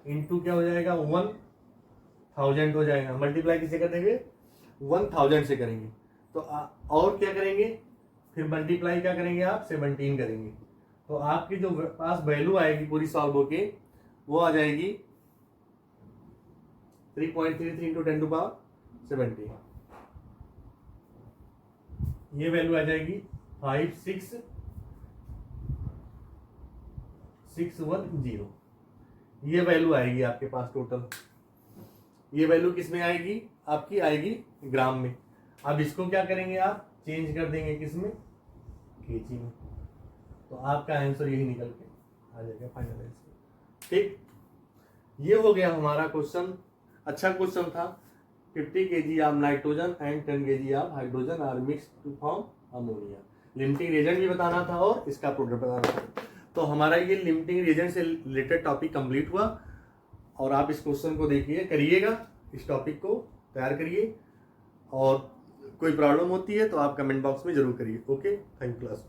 इंटू क्या हो जाएगा 1000 हो जाएगा, मल्टीप्लाई किसे कर देंगे 1000 से करेंगे। तो और क्या करेंगे, फिर मल्टीप्लाई क्या करेंगे आप 17 करेंगे, तो आपकी जो पास वैल्यू आएगी पूरी सॉल्व होके वो आ जाएगी 3.33 इंटू 10⁻17। ये वैल्यू आ जाएगी 56610। ये वैल्यू आएगी आपके पास टोटल। ये वैल्यू किस में आएगी, आपकी आएगी ग्राम में। अब इसको क्या करेंगे, आप चेंज कर देंगे किस में, केजी में, तो आपका आंसर यही निकल के आ जाएगा फाइनल आंसर। ठीक, ये हो गया हमारा क्वेश्चन। अच्छा क्वेश्चन था, 50 kg of nitrogen and 10 kg of hydrogen are mix to form ammonia. Limiting reagent भी बताना था और इसका प्रोडक्ट बताना था। तो हमारा ये लिमिटिंग रिएजेंट से रिलेटेड टॉपिक कंप्लीट हुआ और आप इस क्वेश्चन को देखिए, करिएगा, इस टॉपिक को तैयार करिए और कोई प्रॉब्लम होती है तो आप कमेंट बॉक्स में जरूर करिए। Okay, thank you class.